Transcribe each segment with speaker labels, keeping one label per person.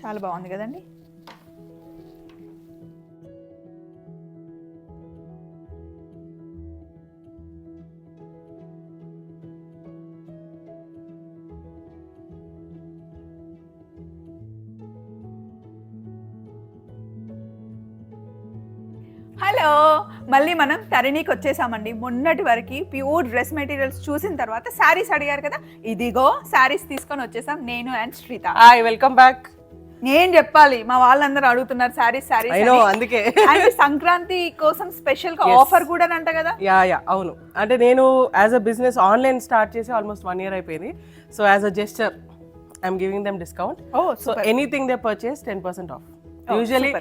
Speaker 1: చాలా బాగుంది కదండి. హలో, మళ్ళీ మనం తరణికి వచ్చేసామండి. మొన్నటి వరకు ప్యూర్ డ్రెస్ మెటీరియల్స్ చూసిన తర్వాత శారీస్ అడిగారు కదా, ఇదిగో శారీస్ తీసుకొని వచ్చేసాం నేను and Shreetha.
Speaker 2: Hi, welcome back.
Speaker 1: నేను చెప్పాలి, మా వాళ్ళందరూ అడుగుతున్నారు శారీస్ శారీస్.
Speaker 2: అందుకే
Speaker 1: అండ్ సంక్రాంతి కోసం స్పెషల్ గా ఆఫర్ కూడా అంట కదా.
Speaker 2: యా అవును. అంటే నేను as a business online start చేసి ఆల్మోస్ట్ 1 year అయిపోయింది. So as a gesture I'm giving them discount. So anything they purchase 10% off. Usually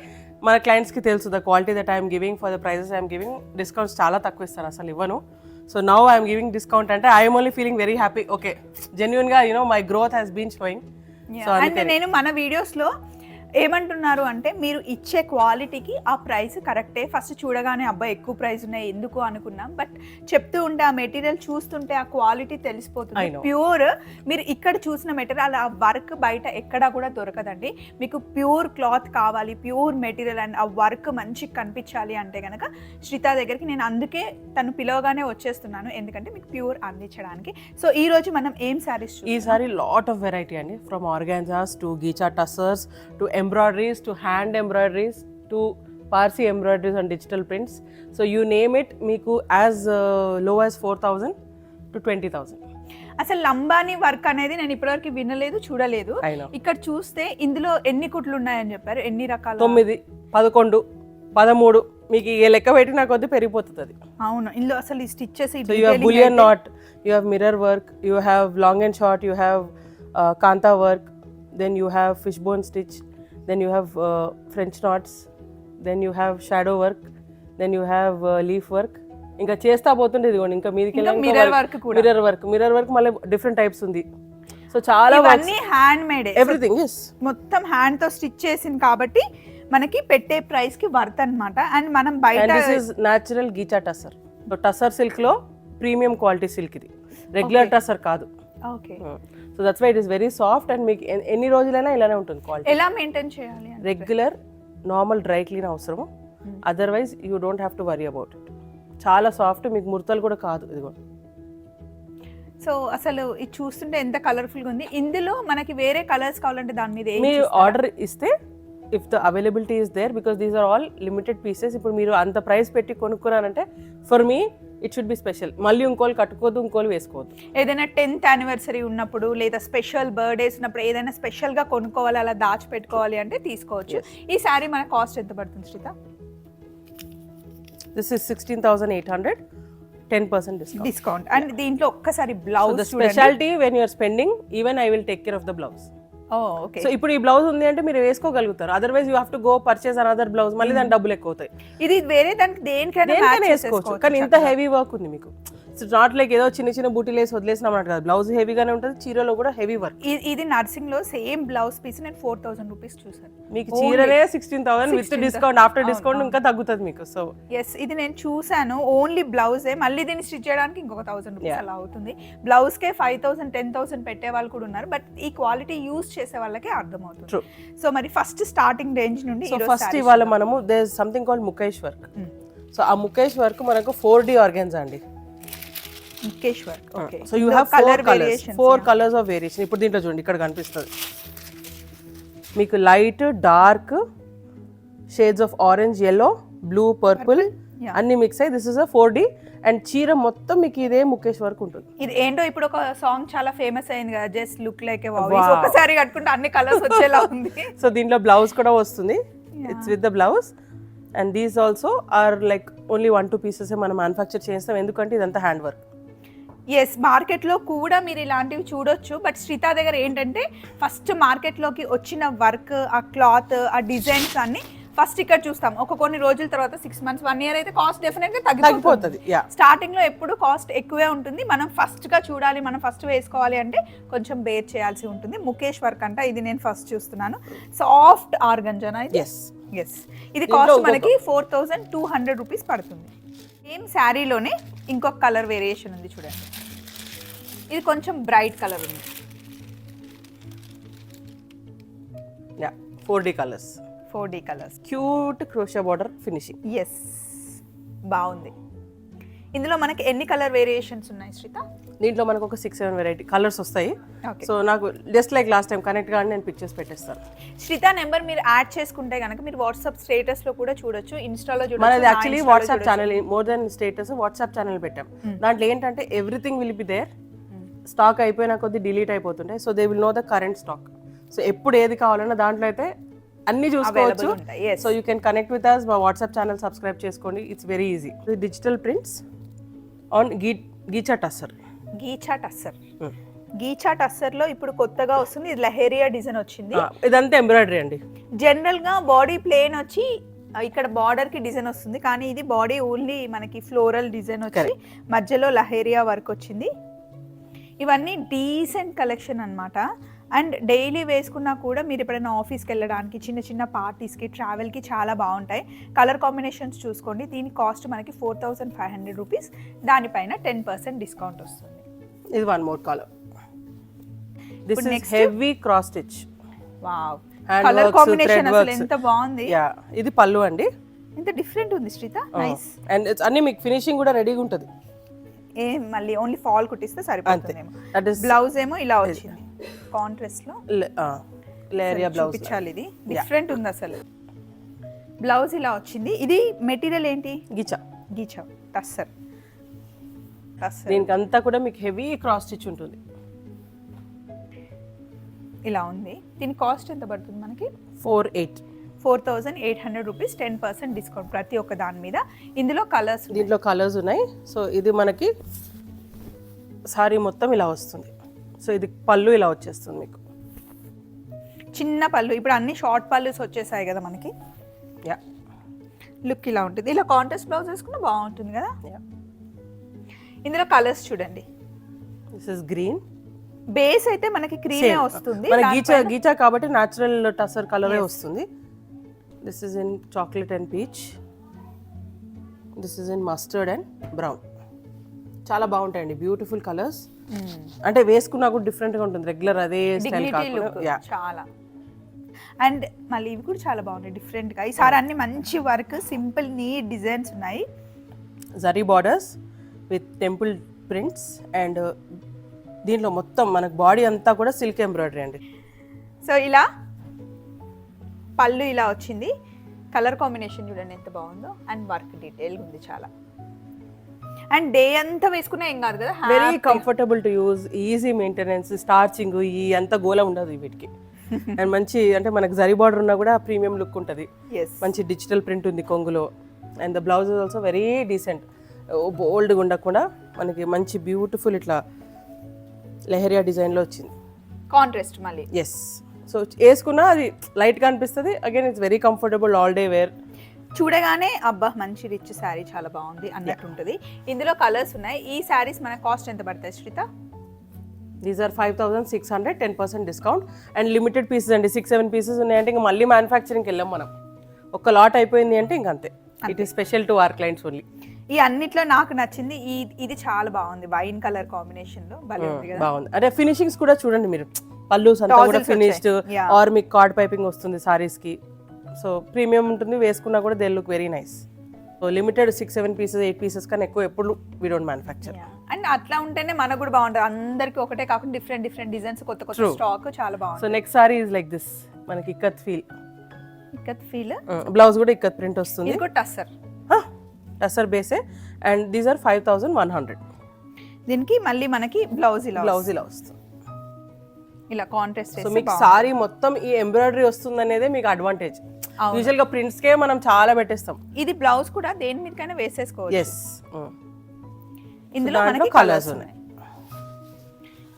Speaker 2: మన క్లయింట్స్కి తెలుసు the quality that I'm giving for the prices I'm giving. Discounts చాలా తక్కువ ఇస్తారు, అసలు ఇవ్వను. So now I'm giving discount అంటే I'm only feeling very happy. Okay, జెన్యున్గా my growth has been showing.
Speaker 1: And నేను మన వీడియోస్లో ఏమంటున్నారు అంటే, మీరు ఇచ్చే క్వాలిటీకి ఆ ప్రైస్ కరెక్టే. ఫస్ట్ చూడగానే అబ్బాయి ఎక్కువ ప్రైస్ ఉన్నాయి ఎందుకు అనుకున్నాం, బట్ చెప్తూ ఉంటే ఆ మెటీరియల్ చూస్తుంటే ఆ క్వాలిటీ తెలిసిపోతుంది. ప్యూర్ మీరు ఇక్కడ చూసిన మెటీరియల్ ఆ వర్క్ బయట ఎక్కడా కూడా దొరకదండి. మీకు ప్యూర్ క్లాత్ కావాలి, ప్యూర్ మెటీరియల్ అండ్ ఆ వర్క్ మంచిగా కనిపించాలి అంటే కనుక శ్రీత దగ్గరికి నేను అందుకే తను పిలవగానే వచ్చేస్తున్నాను, ఎందుకంటే మీకు ప్యూర్ అందించడానికి. సో ఈ రోజు మనం ఏం శారీస్?
Speaker 2: ఈ సారీ లాట్ ఆఫ్ వెరైటీ అండి, from organzas to ghicha tussars to embroideries to hand embroideries to Parsi embroideries and digital prints. So you name it, meeku as low as 4,000 to 20,000.
Speaker 1: అసలు లంబానీ వర్క్ అనేది నేను ఇప్పటివరకు వినలేదు, చూడలేదు. ఇక్కడ చూస్తే ఇందులో ఎన్ని కుట్లు ఉన్నాయని చెప్పారు, ఎన్ని రకాలు? 9,
Speaker 2: 11, 13. మీకు ఏ లెక్క పెట్టి నాకు వద్దు పెరిగిపోతుంది.
Speaker 1: అవును, ఇందులో అసలు ఈ stitches,
Speaker 2: so you have bullion knot, you have mirror work, you have long and short, you have kanta work, then you have fishbone stitch, then you have French knots, then you have shadow work, then you have leaf work. ఇంకా చేస్తా పోతుండే ఇదిగోండి, ఇంకా మీదికి
Speaker 1: mirror
Speaker 2: work మళ్ళీ different types ఉంది. So చాలా
Speaker 1: అన్ని హ్యాండ్ మేడ్,
Speaker 2: ఎవ్రీథింగ్
Speaker 1: మొత్తం హ్యాండ్ తో స్టిచ్ చేసింది కాబట్టి మనకి పెట్టే ప్రైస్ కి వర్త్ అన్నమాట. అండ్ మనం బయట
Speaker 2: this is natural ghicha tussar. So tussar silk లో ప్రీమియం క్వాలిటీ సిల్క్ ఇది, రెగ్యులర్ టసర్ కాదు.
Speaker 1: Okay,
Speaker 2: so that's why it is very soft and మీకు ఎన్ని రోజులైనా ఇలానే ఉంటుంది క్వాలిటీ.
Speaker 1: ఎలా మెయింటైన్ చేయాలి?
Speaker 2: రెగ్యులర్ నార్మల్ డ్రై క్లీన్ అవసరము, otherwise you don't have to worry about it. చాలా సాఫ్ట్, మీకు ముడతలు కూడా కాదు. ఇదిగో
Speaker 1: సో అసలు ఇది చూస్తుంటే ఎంత కలర్ఫుల్గా ఉంది. ఇందులో మనకి వేరే కలర్స్ కావాలంటే దాని మీద
Speaker 2: మీరు ఆర్డర్ ఇస్తే, if the availability is there, because these are all limited pieces. ఇప్పుడు మీరు అంత ప్రైస్ పెట్టి కొనుక్కున్నారంటే for me it should be special. మళ్ళీ ఇంకోళ్ళు కట్టుకోవద్దు, ఇంకోళ్ళు వేసుకోవద్దు.
Speaker 1: ఏదైనా 10th యానివర్సరీ ఉన్నప్పుడు లేదా స్పెషల్ బర్త్డేస్ ఉన్నప్పుడు ఏదైనా స్పెషల్గా కొనుక్కోవాలి, అలా దాచిపెట్టుకోవాలి అంటే తీసుకోవచ్చు. ఈ శారీ మన కాస్ట్ ఎంత పడుతుంది Shreetha?
Speaker 2: This is 16,800, 10%
Speaker 1: discount. And దీంట్లో ఒక్కసారి blouse
Speaker 2: speciality, when you're spending even I will take care of the blouse. So ఇప్పుడు ఈ బ్లౌజ్ ఉంది అంటే మీరు వేసుకోగలుగుతారు, otherwise you have to go purchase another blouse, మళ్ళీ దాని డబ్బులు ఎక్కువ అవుతాయి.
Speaker 1: ఇది వేరే దానికి దేనికైనా
Speaker 2: వేసుకోవచ్చు, కానీ ఇంత హెవీ వర్క్ ఉంది మీకు. ఇట్స్ నాట్ లైక్ ఏదో చిన్న చిన్న బూటీలు వేసి వదిలేసినాం అన్నట్టు కాదు, బ్లౌజ్ హెవీగానే ఉంటుంది, చీరలో కూడా హెవీ వర్క్.
Speaker 1: ఇది నర్సింగ్ లో సేమ్ బ్లౌజ్ పీస్ నేను 4,000 రూపీస్ చూసాను,
Speaker 2: మీకు చీరనే 16,000 విత్ డిస్కౌంట్. ఆఫ్టర్ డిస్కౌంట్ ఇంకా తగ్గుతుంది మీకు. సో
Speaker 1: ఎస్, ఇది నేను చూసాను, ఓన్లీ బ్లౌజే. మళ్ళీ దీన్ని స్టిచ్ చేయడానికి ఇంకొక 1,000 రూపీస్ అలా అవుతుంది. బ్లౌజ్ కే 5,000, 10,000 పెట్టే వాళ్ళు కూడా ఉన్నారు, బట్ ఈ క్వాలిటీ యూజ్ చేసే వాళ్ళకి అర్థమవుతుంది. సో మరి ఫస్ట్ స్టార్టింగ్ రేంజ్ నుండి
Speaker 2: ఫస్ట్ ఇవాళ మనము there is something called mukaish work. So ఆ ముఖేష్ వర్క్ మనకు 4D ఆర్గాన్జా అండి.
Speaker 1: Mukaish work. Okay,
Speaker 2: so you have 4 colours of variation. ఇప్పుడు దీంట్లో చూడండి, ఇక్కడ కనిపిస్తుంది మీకు light, dark shades of orange, yellow, blue, purple అన్ని మిక్స్ అయ్యి this is a 4D. And చీర మొత్తం మీకు ఇదే ముఖేష్ వర్క్ ఉంటుంది.
Speaker 1: ఇది ఏంటో ఇప్పుడు ఒక సాంగ్ చాలా ఫేమస్ అయింది కదా, జస్ట్ లుక్ లైక్ ఏ వావ్. ఒకసారి కట్టుకుంటే అన్ని కలర్స్ వచ్చేలా ఉంది.
Speaker 2: సో దీంట్లో బ్లౌజ్ కూడా వస్తుంది, it's with the blouse. And these also are like only 1-2 pieces మనం మ్యానుఫ్యాక్చర్ చేస్తాం, ఎందుకంటే ఇదంతా హ్యాండ్ వర్క్.
Speaker 1: ఎస్, మార్కెట్లో కూడా మీరు ఇలాంటివి చూడొచ్చు, బట్ శ్రీత దగ్గర ఏంటంటే ఫస్ట్ మార్కెట్లోకి వచ్చిన వర్క్, ఆ క్లాత్, ఆ డిజైన్స్ అన్ని ఫస్ట్ ఇక్కడ చూస్తాం. కొన్ని రోజుల తర్వాత 6 months, 1 year అయితే కాస్ట్ డెఫినెట్ గా తగ్గిపోతుంది. స్టార్టింగ్ లో ఎప్పుడు కాస్ట్ ఎక్కువే ఉంటుంది. మనం ఫస్ట్ గా చూడాలి, మనం ఫస్ట్ వేసుకోవాలి అంటే కొంచెం బేర్ చేయాల్సి ఉంటుంది. ముఖేష్ వర్క్ అంట, ఇది నేను ఫస్ట్ చూస్తున్నాను. సాఫ్ట్ ఆర్గంజానా ఇది? ఎస్, ఇది కాస్ట్ మనకి 4,200 రూపీస్ పడుతుంది. సేమ్ శారీలోనే ఇంకొక కలర్ వేరియేషన్ ఉంది చూడండి, ఇది కొంచెం బ్రైట్ కలర్ ఉంది.
Speaker 2: Yeah 4D colours,
Speaker 1: 4D colours,
Speaker 2: cute crochet border finishing.
Speaker 1: Yes బాగుంది. ఇందులో మనకి ఎన్ని కలర్ వేరియేషన్స్ ఉన్నాయి శ్రీత?
Speaker 2: దీంట్లో మనకు ఒక 6-7 వెరైటీ కలర్స్ వస్తాయి.
Speaker 1: Okay.
Speaker 2: సో నాకు just like last time connect కానీ నేను పిక్చర్స్ పెట్టేస్తాను.
Speaker 1: శ్రీత నెంబర్ మీరు యాడ్ చేసుకుంటే కనుక మీరు వాట్సాప్ స్టేటస్ లో కూడా చూడొచ్చు, ఇన్స్టాలో చూడొచ్చు.
Speaker 2: మనది actually WhatsApp channel, more then status WhatsApp channel పెట్టాం. దాంట్లో ఏంటంటే everything will be there. Stock అయిపోయిన కొద్ది డిలీట్ అయిపోతుంటాయి. So they will know the current stock. So ఎప్పుడు ఏది కావాలన్నా దాంట్లో అయితే అన్ని చూసుకోవచ్చు. So you can connect with us. మా వాట్సాప్ ఛానల్ సబ్స్క్రైబ్ చేసుకోండి, it's very easy. Digital prints on ghicha tussar.
Speaker 1: Ghicha tussar, ghicha tussar లో ఇప్పుడు కొత్తగా వస్తుంది, ఇది లహేరియా డిజైన్ వచ్చింది.
Speaker 2: ఇదంతా ఎంబ్రాయిడరీ అండి.
Speaker 1: జనరల్ గా బాడీ ప్లేన్ వచ్చి ఇక్కడ బార్డర్ కి డిజైన్ వస్తుంది, కానీ ఇది బాడీ ఓన్లీ మనకి ఫ్లోరల్ డిజైన్ వచ్చి మధ్యలో లహేరియా వర్క్ వచ్చింది. ఇవన్నీ డీసెంట్ కలెక్షన్ అన్నమాట. అండ్ డైలీ వేసుకున్నా కూడా మీరు ఎప్పుడైనా ఆఫీస్కి వెళ్ళడానికి, చిన్న చిన్న పార్టీస్కి, ట్రావెల్కి చాలా బాగుంటాయి. కలర్ కాంబినేషన్స్ చూసుకోండి. దీని కాస్ట్ మనకి 4500 రూపీస్, దానిపైన 10% డిస్కౌంట్ వస్తుంది.
Speaker 2: ఇది one more colour. This is heavy cross stitch.
Speaker 1: Wow, colour combination అసలు ఎంత బాగుంది.
Speaker 2: యా, ఇది పళ్ళు అండి.
Speaker 1: ఎంత డిఫరెంట్ ఉంది శ్రీత, నైస్.
Speaker 2: అండ్ ఇట్స్ అన్ని మీకు ఫినిషింగ్ కూడా రెడీగా ఉంటుంది.
Speaker 1: ఏం మళ్ళీ ఓన్లీ ఫాల్ కుట్టిస్తే సరిపోతుందేమో. బ్లౌజ్ ఏమో ఇలా వచ్చింది కాంట్రాస్ట్ లో,
Speaker 2: లేరియా బ్లౌజ్
Speaker 1: చూపించాలి. ఇది డిఫరెంట్ ఉంది అసలు. బ్లౌజ్ ఇలా వచ్చింది. ఇది మెటీరియల్ ఏంటి?
Speaker 2: గీచా.
Speaker 1: గీచా టస్సర్. టస్సర్
Speaker 2: దీనికి అంతా కూడా మీకు హెవీ క్రాస్ స్టిచ్ ఉంటుంది.
Speaker 1: ఇలా ఉంది. దీని కాస్ట్ ఎంత పడుతుంది మనకి?
Speaker 2: 4800
Speaker 1: రూపీస్, 10% డిస్కౌంట్ ప్రతి ఒక్క దాని మీద. ఇందులో కలర్స్,
Speaker 2: దీంట్లో కలర్స్ ఉన్నాయి. సో ఇది మనకి సారీ మొత్తం ఇలా వస్తుంది. సో ఇది పళ్ళు ఇలా వచ్చేస్తుంది మీకు,
Speaker 1: చిన్న పళ్ళు. ఇప్పుడు అన్ని షార్ట్ పళ్ళుస్ వచ్చేసాయి కదా మనకి.
Speaker 2: యా,
Speaker 1: లుక్ ఇలా ఉంటుంది. ఇలా కాంట్రాస్ట్ బ్లౌజ్ వేసుకున్నా బాగుంటుంది కదా. ఇందులో కలర్స్ చూడండి.
Speaker 2: This is green.
Speaker 1: బేస్ అయితే మనకి క్రీమే వస్తుంది.
Speaker 2: మన గీచా కాబట్టి న్యాచురల్ టసర్ కలరే వస్తుంది. This is in chocolate and peach. This is in mustard and brown. చాలా బాగుంటాయండి, బ్యూటిఫుల్ కలర్స్. అంటే వేసుకున్నా కూడా డిఫరెంట్ గా ఉంటుంది, రెగ్యులర్ అదే స్టైల్ కాకుండా
Speaker 1: చాలా. అండ్ మళ్ళీ ఇవి కూడా చాలా బాగున్నాయి డిఫరెంట్ గా. ఈసారి అన్ని మంచి వర్క్, సింపుల్ నీట్ డిజైన్స్ ఉన్నాయి.
Speaker 2: Zari borders with temple prints. And దీంట్లో మొత్తం మనకు బాడీ అంతా కూడా సిల్క్ ఎంబ్రాయిడరీ అండి.
Speaker 1: సో ఇలా పళ్ళు ఇలా వచ్చింది. కలర్ కాంబినేషన్ చూడండి ఎంత బాగుందో. అండ్ వర్క్ డీటెయిల్ ఉంది చాలా. అండ్ డే అంతా వేసుకున్నా ఏం కాదు కదా,
Speaker 2: very comfortable to use, easy maintenance, starching ఈ అంత గోల ఉండదు వీటికి. అండ్ మంచి అంటే మనకు జరీ బార్డర్ ఉన్నా కూడా ప్రీమియం లుక్ ఉంటుంది. మంచి డిజిటల్ ప్రింట్ ఉంది కొంగులో. And the blouse is also very decent, బోల్డ్గా ఉండకుండా మనకి మంచి బ్యూటిఫుల్ ఇట్లా లెహరియా డిజైన్లో వచ్చింది.
Speaker 1: కాంట్రాస్ట్ మళ్ళీ.
Speaker 2: ఎస్. సో వేసుకున్నా అది లైట్గా అనిపిస్తుంది. Again it's very comfortable all day wear.
Speaker 1: చూడగానే అబ్బా మంచి రిచ్ శారీ చాలా బాగుంది అన్నట్టు ఉంటుంది. ఇందులో కలర్స్ ఉన్నాయి. ఈ శారీస్ మన కాస్ట్ ఎంత పడతాయి Shreetha?
Speaker 2: These are 5600, 10% discount. And limited pieces అండి, 6-7 పీసెస్ ఉన్నాయంటే ఇంకా మళ్ళీ మ్యానుఫ్యాక్చరింగ్కి వెళ్ళాం మనం. ఒక లాట్ అయిపోయింది అంటే ఇంకంతే. It is special to our clients only.
Speaker 1: ఈ అన్నిట్లో నాకు నచ్చింది ఇది చాలా బాగుంది, వైన్ కలర్ కాంబినేషన్ లో భలే ఉంది కదా.
Speaker 2: బాగుంది. అంటే ఫినిషింగ్స్ కూడా చూడండి మీరు, పల్లూస్ అంతా కూడా ఫినిష్డ్ ఆర్ మీకు కార్డ్ పైపింగ్ వస్తుంది సారీస్ కి. సో ప్రీమియం ఉంటుంది, వేసుకున్నా కూడా they look very nice. So limited 6-7 pieces, 8 pieces కన్నా ఎక్కువ ఎప్పుడు వి డోంట్ మ్యానుఫ్యాక్చర్.
Speaker 1: అండ్ అట్లా ఉంటేనే మనకు కూడా బాగుంటుంది. అందరికి ఒకటే కాకుండా డిఫరెంట్ డిఫరెంట్ డిజైన్స్, కొత్త కొత్త స్టాక్ చాలా బాగుంది.
Speaker 2: So next sari is like this, మనకి ikkat feel.
Speaker 1: Ikkat feel.
Speaker 2: Blouse కూడా ఇక్కత్ ప్రింట్ వస్తుంది.
Speaker 1: ఇది కూడా టస్సర్.
Speaker 2: టస్సర్ బేసే. And these are 5100.
Speaker 1: దీనికి మళ్ళీ మనకి బ్లౌజ్ ఇలా
Speaker 2: వస్తుంది,
Speaker 1: ఇలా కాంట్రాస్ట్.
Speaker 2: సో మీకు సారీ మొత్తం ఈ ఎంబ్రాయిడరీ వస్తుంది అనేదే మీకు అడ్వాంటేజ్. యూజువల్ గా ప్రింట్స్ కే మనం చాలా పెట్టేస్తాం.
Speaker 1: ఇది బ్లౌజ్ కూడా దేని మీదకైనా వేసేసుకోవచ్చు.
Speaker 2: ఎస్.
Speaker 1: ఇందులో మనకి కలర్స్ ఉన్నాయి.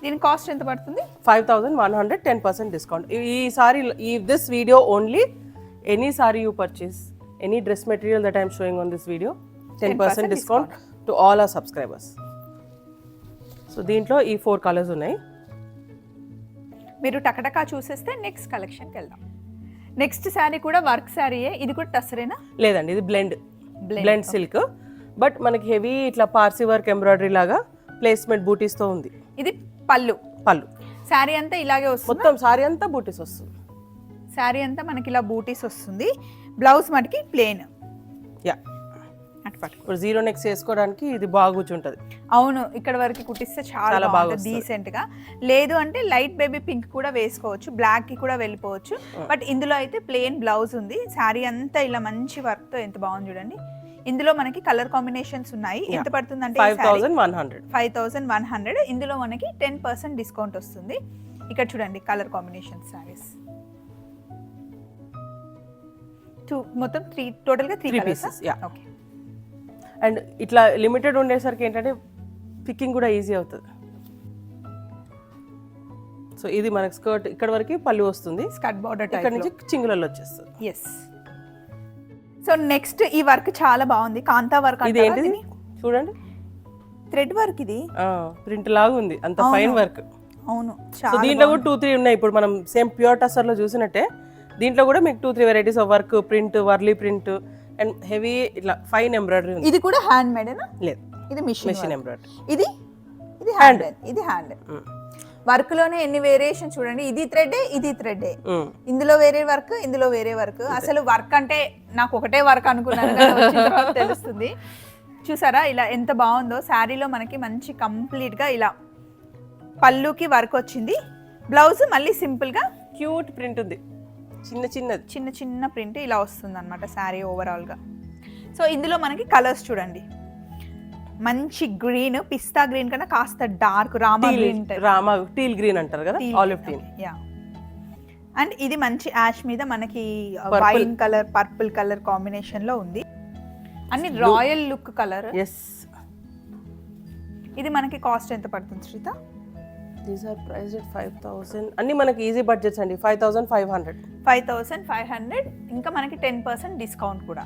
Speaker 1: దీని కాస్ట్ ఎంత పడుతుంది?
Speaker 2: 5100, 10% డిస్కౌంట్. ఈ సారీ, ఈ this video only, any sorry you purchase, any dress material that I'm showing on this video, 10% discount to all our subscribers. So దీంట్లో ఈ 4 కలర్స్ ఉన్నాయి.
Speaker 1: మీరు టకటకా చూసేస్తే నెక్స్ట్ కలెక్షన్కి వెళ్దాం. నెక్స్ట్ శారీ కూడా వర్క్ శారీయే. ఇది కూడా టస్సరేనా?
Speaker 2: లేదండి, ఇది బ్లెండ్ సిల్క్. బట్ మనకి హెవీ ఇట్లా పార్సీ వర్క్ ఎంబ్రాయిడరీ లాగా ప్లేస్మెంట్ బూటీస్ తో ఉంది.
Speaker 1: ఇది పళ్ళు.
Speaker 2: పళ్ళు
Speaker 1: శారీ అంతా ఇలాగే వస్తుంది.
Speaker 2: మొత్తం శారీ అంతా బూటీస్ వస్తుంది.
Speaker 1: శారీ అంతా మనకి ఇలా బూటీస్ వస్తుంది, బ్లౌజ్ మనకి ప్లెయిన్.
Speaker 2: యా, ఇప్పుడు జీరో నెక్స్ వేసుకోవడానికి ఇది బాగా కూర్చుంటది.
Speaker 1: అవును, ఇక్కడ వరకు కుట్టిస్తే చాలా బాగా డీసెంట్ గా. లేదు అంటే లైట్ బేబీ పింక్ కూడా వేసుకోవచ్చు, బ్లాక్ కి కూడా వెళ్ళిపోవచ్చు. బట్ ఇందులో అయితే ప్లెయిన్ బ్లౌజ్ ఉంది. శారీ అంతా ఇలా మంచి వర్క్ తో ఎంత బాగుంది చూడండి. ఇందులో మనకి కలర్ కాంబినేషన్స్ ఉన్నాయి. ఎంత పడుతుంది అంటే 5100. ఇందులో మనకి 10% డిస్కౌంట్ వస్తుంది. ఇక్కడ చూడండి కలర్ కాంబినేషన్ సారీస్ మొత్తం టోటల్గా 3 పీసెస్.
Speaker 2: ఓకే. అండ్ ఇట్లా లిమిటెడ్ ఉండేసరికి ఏంటంటే పికింగ్ కూడా ఈజీ అవుతుంది. సో ఇది మనకి స్కర్ట్ ఇక్కడ వరకు పళ్ళు వస్తుంది,
Speaker 1: స్కర్ట్ బార్డర్
Speaker 2: ఇక్కడ నుంచి చింగులలో వచ్చేస్తుంది.
Speaker 1: ఎస్. సో నెక్స్ట్ ఈ వర్క్ చాలా బాగుంది, కాంతా వర్క్.
Speaker 2: ఇది ఏంటిది చూడండి,
Speaker 1: థ్రెడ్ వర్క్. ఇది
Speaker 2: ప్రింట్ లాగా ఉంది, అంత ఫైన్ వర్క్.
Speaker 1: అవును,
Speaker 2: సో దీంట్లో కూడా 2-3 ఉన్నాయి. ఇప్పుడు మనం సేమ్ ప్యూర్ టసర్ లో చూసినట్టే దీంట్లో కూడా మీకు 2-3 varieties of work, print, Warli print and heavy ఇట్లా ఫైన్ ఎంబ్రాయిడరీ ఉంది.
Speaker 1: ఇది కూడా హ్యాండ్ మేడేనా?
Speaker 2: లేదు,
Speaker 1: ఇది మెషిన్
Speaker 2: ఎంబ్రాయిడరీ.
Speaker 1: ఇది హ్యాండ్. ఇది హ్యాండ్ వర్క్ లోనే ఎన్ని వేరియేషన్ చూడండి. ఇది థ్రెడ్, ఇది థ్రెడ్, ఇందులో వేరే వర్క్, ఇందులో వేరే వర్క్. అసలు వర్క్ అంటే నాకు ఒకటే వర్క్ అనుకున్నాను, తెలుస్తుంది. చూసారా ఇలా ఎంత బాగుందో. శారీలో మనకి మంచి కంప్లీట్ గా ఇలా పళ్ళుకి వర్క్ వచ్చింది, బ్లౌజ్ మళ్ళీ సింపుల్ గా
Speaker 2: క్యూట్ ప్రింట్ ఉంది, చిన్న
Speaker 1: చిన్న ప్రింట్ ఇలా వస్తుంది అనమాట శారీ ఓవరాల్ గా. సో ఇందులో మనకి కలర్స్ చూడండి, మంచి గ్రీన్, పిస్తా గ్రీన్ కన్నా కాస్త డార్క్ రామా
Speaker 2: టీల్ గ్రీన్ అంటారు కదా, ఆలివ్ టీల్.
Speaker 1: యా. అండ్ ఇది మంచి యాష్ మీద మనకి wine colour, purple colour combination లో ఉంది. అన్ని రాయల్ లుక్ కలర్.
Speaker 2: ఎస్.
Speaker 1: ఇది మనకి కాస్ట్ ఎంత పడుతుంది Shreetha?
Speaker 2: These are priced at 5000. అన్ని మనకి ఈజీ బడ్జెట్స్ అండి.
Speaker 1: 5500. ఇంకా మనకి 10% డిస్కౌంట్ కూడా.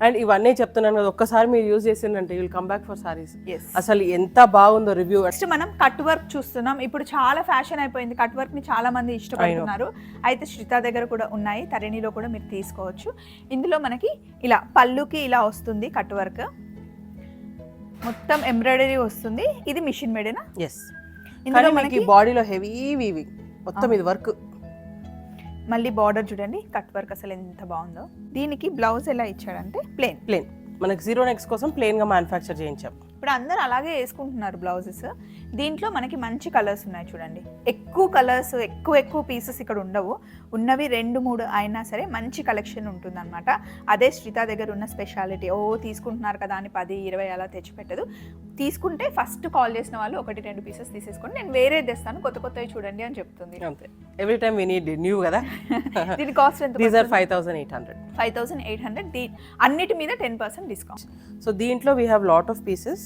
Speaker 2: అండ్ ఇవన్నీ చెప్తున్నాను కదా, ఒక్కసారి మీరు యూజ్ చేసిందంటే you will come back for saris. అసలు ఎంత బాగుందో రివ్యూ.
Speaker 1: నెక్స్ట్ మనం కట్ వర్క్ చూస్తున్నాం. ఇప్పుడు చాలా ఫ్యాషన్ అయిపోయింది, కట్ వర్క్ ని చాలా మంది ఇష్టపడుతున్నారు. అయితే శ్రీత దగ్గర కూడా ఉన్నాయి, తరిణిలో కూడా మీరు తీసుకోవచ్చు. ఇందులో మనకి ఇలా పళ్ళుకి ఇలా వస్తుంది కట్ వర్క్, మొత్తం ఎంబ్రాయిడరీ వస్తుంది. ఇది మిషన్ మేడేనా?
Speaker 2: ఎస్. ఇందులో మనకి బాడీలో హెవీ వీవింగ్ మొత్తం ఇది వర్క్.
Speaker 1: మళ్ళీ బార్డర్ చూడండి, కట్ వర్క్ అసలు ఎంత బాగుందో. దీనికి బ్లౌజ్ ఎలా ఇచ్చాడంటే ప్లెయిన్.
Speaker 2: మనకి జీరో నెక్స్ కోసం ప్లెయిన్ గా మ్యానుఫ్యాక్చర్ చేయించాం.
Speaker 1: ఇప్పుడు అందరూ అలాగే వేసుకుంటున్నారు బ్లౌజెస్. దీంట్లో మనకి మంచి కలర్స్ ఉన్నాయి చూడండి. ఎక్కువ కలర్స్, ఎక్కువ పీసెస్ ఇక్కడ ఉండవు. ఉన్నవి 2-3 అయినా సరే మంచి కలెక్షన్ ఉంటుంది అనమాట. అదే శ్రీత దగ్గర ఉన్న స్పెషాలిటీ. తీసుకుంటున్నారు కదా అని 10-20 అలా తెచ్చిపెట్టదు. తీసుకుంటే ఫస్ట్ కాల్ చేసిన వాళ్ళు 1-2 పీసెస్ తీసేసుకోండి, నేను వేరే తెస్తాను, కొత్తవి చూడండి అని చెప్తుంది.
Speaker 2: అంతే, every time we need new కదా.
Speaker 1: దీని కాస్ట్ ఎంత?
Speaker 2: These are 5800.
Speaker 1: 5800. అన్నిటి మీద 10% డిస్కౌంట్.
Speaker 2: సో దీంట్లో we have lot of pieces.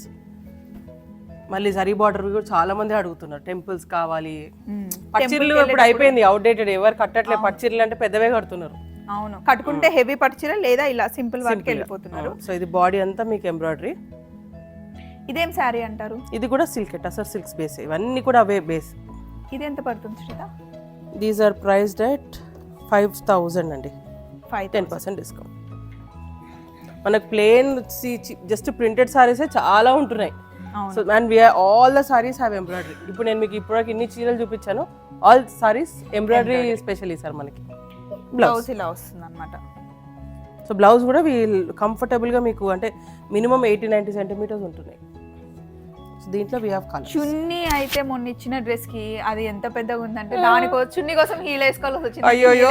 Speaker 2: మళ్ళీ జరీ బార్డర్ కూడా చాలా మంది అడుగుతున్నారు, టెంపుల్స్ కావాలి. పచ్చిర్లు ఇప్పుడు అయిపోయింది, అవుట్డేటెడ్, ఎవరు కట్టట్లే పచ్చిర్లు, అంటే పెద్దవే కడుతున్నారు.
Speaker 1: అవును, కట్టుకుంటే హెవీ పట్టుచీర లేదా ఇలా సింపుల్ వర్క్ వెళ్ళిపోతున్నారు.
Speaker 2: సో ఇది బాడీ అంతా మీకు ఎంబ్రాయిడరీ.
Speaker 1: ఇదేం శారీ అంటారు?
Speaker 2: ఇది కూడా సిల్క్, టసర్ సిల్క్స్ బేస్, ఇవన్నీ కూడా అవే బేస్.
Speaker 1: ఇది ఎంత పడుతుంది Shreetha?
Speaker 2: These are priced at 5000 అండి, 10% డిస్కౌంట్. మనకు ప్లేన్ జస్ట్ ప్రింటెడ్ సారీస్ చాలా ఉంటున్నాయి. So and all the saris have embroidery. ఇప్పుడు నేను మీకు ఇప్పుడు ఇన్ని చీరలు చూపించాను, all saris embroidery special sir. మనకి
Speaker 1: బ్లౌజ్ ఇలా వస్తుంది అనమాట.
Speaker 2: సో బ్లౌజ్ కూడా కంఫర్టబుల్ గా మీకు అంటే మినిమం 80-90 సెంటీమీటర్స్ ఉంటున్నాయి. సో దీంట్లో వి హావ్ కలర్స్.
Speaker 1: చున్నీ అయితే మొన్న ఇచ్చిన డ్రెస్ కి అది ఎంత పెద్దగా ఉందంటే దానికి చున్నీ కోసం హీల్ వేసుకోవాల్సి వచ్చింది.
Speaker 2: అయ్యో,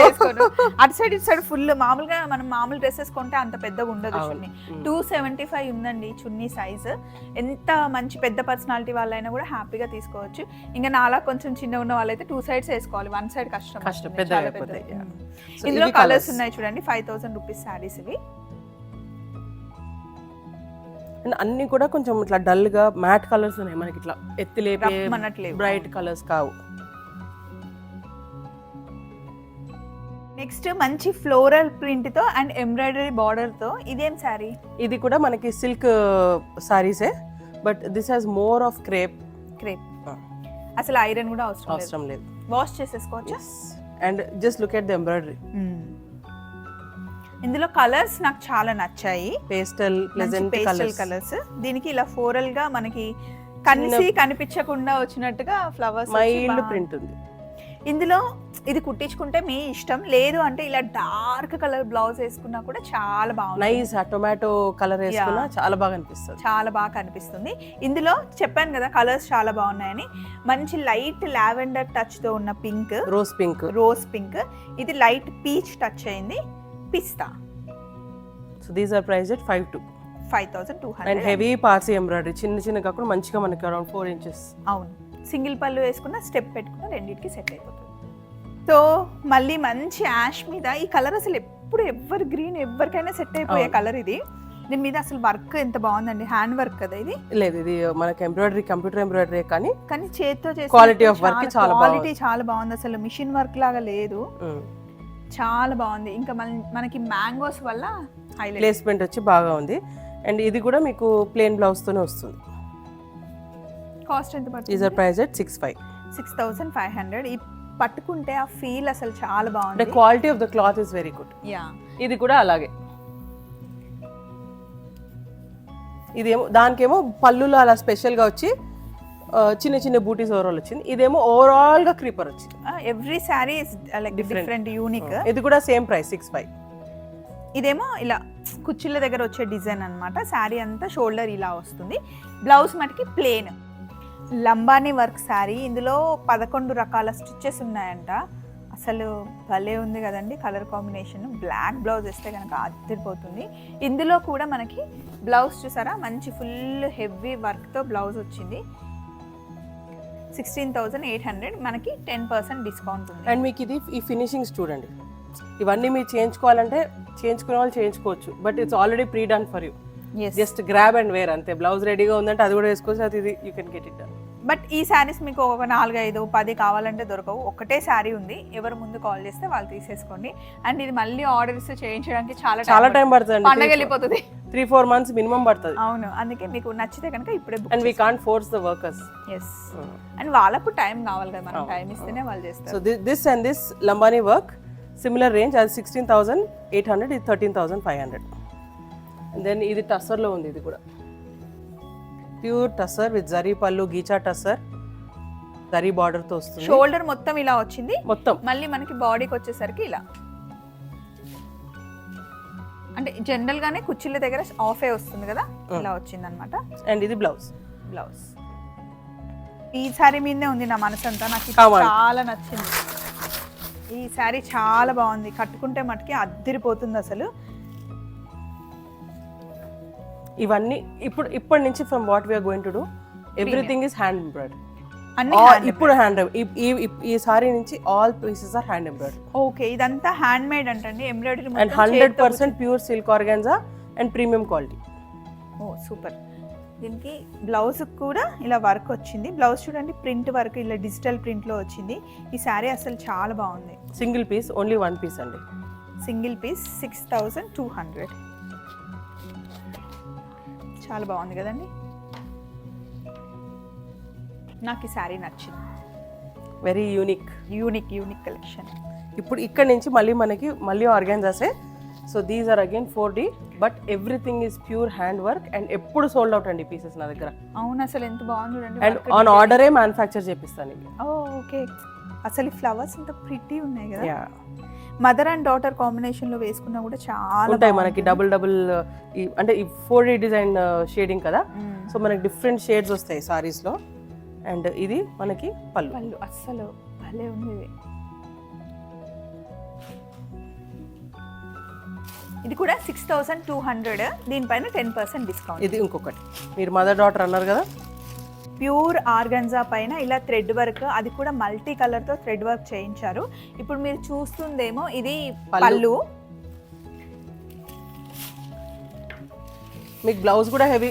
Speaker 1: అటు సైడ్ ఇటు సైడ్ ఫుల్. మామూలుగా మనం మామూలు డ్రెస్సెస్ కొంటే అంత పెద్దగా ఉండదు చున్నీ. 275 ఉందండి చున్నీ సైజ్. ఎంత మంచి పెద్ద పర్సనాలిటీ వాళ్ళైనా కూడా హ్యాపీగా తీసుకోవచ్చు. ఇంకా నాలా కొంచెం చిన్న ఉన్న వాళ్ళైతే 2 sides వేసుకోవాలి, 1 side కష్టం. ఇందులో కలర్స్ ఉన్నాయి చూడండి. 5000 రూపీస్ శారీస్ ఇవి.
Speaker 2: అండ్ అన్ని కూడా కొంచెం ఇట్లా డల్ గా మ్యాట్ కలర్స్ ఉన్నాయి మనకి, ఇట్లా ఎత్తిలేపే బ్రైట్ కలర్స్ కావు.
Speaker 1: నెక్స్ట్ మంచి ఫ్లోరల్ ప్రింట్ తో అండ్ ఎంబ్రాయిడరీ బార్డర్ తో. ఇదేం శారీ?
Speaker 2: ఇది కూడా మనకి సిల్క్ సారీసే, but this has more of crepe.
Speaker 1: అసలు ఐరన్ కూడా అవసరం
Speaker 2: లేదు,
Speaker 1: వాష్ చేసేసుకోవచ్చు.
Speaker 2: And just look at the embroidery.
Speaker 1: ఇందులో కలర్స్ నాకు చాలా నచ్చాయి,
Speaker 2: పేస్టల్ ప్లెజెంట్
Speaker 1: కలర్స్. దీనికి ఇలా ఫ్లోరల్ గా మనకి కనిపించకుండా వచ్చినట్టుగా ఫ్లవర్స్
Speaker 2: మైల్డ్ ప్రింట్ ఉంది.
Speaker 1: ఇందులో ఇది కుట్టించుకుంటే మీ ఇష్టం, లేదు అంటే ఇలా డార్క్ కలర్ బ్లౌజ్ వేసుకున్నా కూడా చాలా బాగుంది.
Speaker 2: నైస్ టొమాటో కలర్ వేసుకున్నా చాలా బాగా అనిపిస్తుంది,
Speaker 1: చాలా బాగా కనిపిస్తుంది. ఇందులో చెప్పాను కదా కలర్స్ చాలా బాగున్నాయని. మంచి లైట్ లావెండర్ టచ్ తో ఉన్న పింక్,
Speaker 2: రోజ్ పింక్,
Speaker 1: ఇది లైట్ పీచ్ టచ్ అయింది, పిస్తా.
Speaker 2: So these are priced
Speaker 1: 5,200
Speaker 2: and heavy Parsi embroidery, చిన్న కాకుండా మంచిగా మనకి అరౌండ్ 4 inches.
Speaker 1: అవును, సింగిల్ పళ్ళు వేసుకున్న స్టెప్ పెట్టుకున్న రెండింటికి సెట్ అయిపోతుంది. సో మళ్ళీ మంచి యాష్ మీద ఈ కలర్ అసలు ఎప్పుడు ఎవర్ గ్రీన్ ఎవరికైనా సెట్ అయిపోయే కలర్ ఇది. దీని మీద అసలు వర్క్ ఎంత బాగుందండి, హ్యాండ్ వర్క్ కదా ఇది.
Speaker 2: లేదు ఇది మనకి ఎంబ్రాయిడరీ, కంప్యూటర్ ఎంబ్రాయిడరీ కానీ
Speaker 1: చేతితో చేసే
Speaker 2: క్వాలిటీ ఆఫ్ వర్క్ చాలా
Speaker 1: బాగుంది, అసలు మిషన్ వర్క్ లాగా లేదు, చాలా బాగుంది. ఇంకా మనకి మ్యాంగోస్ వల్ల
Speaker 2: ప్లేస్మెంట్ వచ్చి బాగా ఉంది. అండ్ ఇది కూడా మీకు ప్లెయిన్ బ్లౌజ్ తోనే వస్తుంది.
Speaker 1: కాస్ట్ ఎంత పడుతుంది?
Speaker 2: These are priced
Speaker 1: 6,500. ఈ పట్టుకుంటే ఆ ఫీల్ అసలు చాలా బాగుంది.
Speaker 2: The quality of the cloth is very good. ఇది కూడా అలాగే, ఇదేమో దానికేమో పళ్ళులో అలా స్పెషల్ గా వచ్చి చిన్న బూటీస్ ఓవరాల్ వచ్చింది. ఇదేమో ఓవరాల్ గా క్రీపర్ వచ్చింది.
Speaker 1: Every sari is like different unique.
Speaker 2: ఇది కూడా సేమ్ ప్రైస్ 6,500.
Speaker 1: ఇదేమో ఇలా కుచ్చిళ్ళ దగ్గర వచ్చే డిజైన్ అన్నమాట. శారీ అంతా షోల్డర్ ఇలా వస్తుంది, బ్లౌజ్ మటుకి ప్లేన్ లంబానీ వర్క్ శారీ. ఇందులో 11 రకాల స్టిచ్చెస్ ఉన్నాయంట. అసలు భలే ఉంది కదండి కలర్ కాంబినేషన్. బ్లాక్ బ్లౌజ్ వేస్తే కనుక అదిరిపోతుంది. ఇందులో కూడా మనకి బ్లౌజ్ చూసారా, మంచి ఫుల్ హెవీ వర్క్తో బ్లౌజ్ వచ్చింది. 16,800, మనకి 10% డిస్కౌంట్ ఉంది.
Speaker 2: అండ్ మీకు ఇది ఈ ఫినిషింగ్స్ చూడండి, ఇవన్నీ మీరు చేయించుకోవాలంటే చేయించుకునే వాళ్ళు చేయించుకోవచ్చు, but it's already pre done for you. Just grab and wear అంతే. బ్లౌజ్ రెడీగా ఉందంటే అది కూడా వేసుకోవచ్చు, అది ఇది you can get it done.
Speaker 1: But ఈ శారీస్ మీకు ఒక 4, 5, 10 కావాలంటే దొరకవు. ఒకటే శారీ ఉంది, ఎవరు ముందు కాల్ చేస్తే వాళ్ళు తీసేసుకోండి. అండ్ ఇది మళ్ళీ ఆర్డర్స్ చేయించడానికి చాలా టైం పడుతుంది, పండగ వెళ్ళిపోతుంది.
Speaker 2: 3-4 months మినిమం పడుతుంది.
Speaker 1: అవును, అందుకే మీకు నచ్చితే కనుక ఇప్పుడే book.
Speaker 2: And we can't force the workers.
Speaker 1: And వాళ్ళకు టైం కావాలి కదా, మనం టైం ఇస్తేనే వాళ్ళు చేస్తారు.
Speaker 2: So this and this Lambani work similar range, అది 16,800, ఇది 13,500. అండ్ దెన్ ఇది టస్సర్లో ఉంది, ఇది కూడా ప్యూర్ టస్సర్ విత్ జరీ పళ్ళు, గీచా టస్సర్, జరీ బార్డర్ తో వస్తుంది.
Speaker 1: షోల్డర్ మొత్తం ఇలా వచ్చింది,
Speaker 2: మొత్తం
Speaker 1: మళ్ళీ మనకి బాడీకి వచ్చేసరికి ఇలా, అంటే జనరల్ గానే కుచ్చిళ్ళ దగ్గర ఆఫే వస్తుంది కదా, ఇలా వచ్చింది అనమాట.
Speaker 2: అండ్ ఇది బ్లౌజ్.
Speaker 1: ఈ శారీ మీదే ఉంది నా మనసు అంతా, నాకు చాలా నచ్చింది. ఈ శారీ చాలా బాగుంది, కట్టుకుంటే మటుకి అద్దిరిపోతుంది అసలు.
Speaker 2: ఇవన్నీ ఇప్పటి నుంచి from what we're going to do, everything is hand embroidery. ఇప్పుడు హ్యాండ్ ఈ సారీ నుంచి all pieces are hand embroidery.
Speaker 1: Okay, ఇదంతా హ్యాండ్ మేడ్ అంటండి, embroidery
Speaker 2: and 100% pure silk organza and premium quality.
Speaker 1: Oh super. దీనికి బ్లౌజ్ కూడా ఇలా వర్క్ వచ్చింది. Blouse చూడండి, ప్రింట్ వర్క్ ఇలా డిజిటల్ ప్రింట్ లో వచ్చింది. ఈ శారీ అసలు చాలా బాగుంది.
Speaker 2: సింగిల్ పీస్, ఓన్లీ 1 piece అండి.
Speaker 1: Single piece 6,200. చాలా బాగుంది కదండి, నాకు ఈ శారీ నచ్చింది.
Speaker 2: Very unique
Speaker 1: collection.
Speaker 2: ఇప్పుడు ఇక్కడ నుంచి మళ్ళీ ఆర్గాన్జాసే. So these are again 4D, but everything is pure hand work and ఎప్పుడు సోల్డ్ అవుట్ అండి పీసెస్ నా దగ్గర.
Speaker 1: అవును, అసలు ఎంత బాగుంది చూడండి.
Speaker 2: అండ్ ఆన్ ఆర్డరే మ్యానుఫ్యాక్చర్ చేపిస్తాను ఇవి.
Speaker 1: ఓకే, అసలు ఈ ఫ్లవర్స్ ఎంత ప్రిటీ ఉన్నాయి కదా. మదర్ అండ్ డాటర్ కాంబినేషన్ లో వేసుకున్నా కూడా చాలా
Speaker 2: ఉంటాయి. మనకి డబుల్ అంటే ఈ 4D డిజైన్ షేడింగ్ కదా, సో మనకి డిఫరెంట్ షేడ్స్ వస్తాయి సారీస్ లో. అండ్ ఇది మనకి పళ్ళు
Speaker 1: అస్సలు భలే ఉంది. ఇది కూడా 6,200, దీనిపైన 10% డిస్కౌంట్.
Speaker 2: ఇది ఇంకొకటి, మీరు మదర్ డాటర్ అన్నారు కదా,
Speaker 1: ప్యూర్ ఆర్గన్జా పైన ఇలా థ్రెడ్ వర్క్, అది కూడా మల్టీ కలర్ తో థ్రెడ్ వర్క్ చేయించారు. ఇప్పుడు మీరు చూస్తుందేమో ఇది పళ్ళు.
Speaker 2: మీకు బ్లౌజ్ కూడా హెవీ.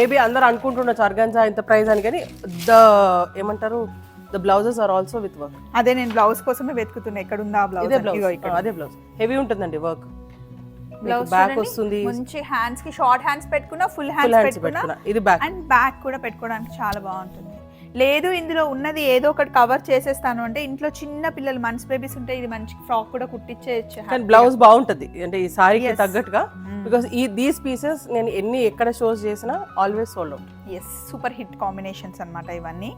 Speaker 2: మేబీ అందరు అనుకుంటుండొచ్చు ఆర్గాన్జా ఇంత ప్రైస్ అని, కానీ the blouses are also with work.
Speaker 1: అదే నేను బ్లౌజ్ కోసమే వెతుకుతున్నా, ఎక్కడ ఉందా బ్లౌజ్.
Speaker 2: అదే బ్లౌజ్ హెవీ ఉంటుందండి వర్క్.
Speaker 1: బ్లౌజ్
Speaker 2: బ్యాక్ వస్తుంది,
Speaker 1: మంచి హ్యాండ్స్ కి షార్ట్ హ్యాండ్స్ పెట్టుకున్నా, ఫుల్ హ్యాండ్స్ పెట్టుకున్నా,
Speaker 2: ఇది బ్యాక్.
Speaker 1: అండ్ బ్యాక్ కూడా పెట్టుకోవడానికి చాలా బాగుంటుంది. లేదు ఇందులో ఉన్నది ఏదో ఒకటి కవర్ చేసేస్తాను అంటే, ఇంట్లో చిన్న పిల్లలు మంత్స్ బేబీస్ ఉంటే ఇది మంచి ఫ్రాక్ కూడా కుట్టించేయచ్చు.
Speaker 2: కానీ బ్లౌజ్ బాగుంటుంది అంటే ఈ సారీకి తగ్గట్టుగా, బికాస్ దీస్ పీసెస్ నేను ఎక్కడ షోస్ చేసినా always sold out.
Speaker 1: Super hit combinations అన్నమాట ఇవన్నీ.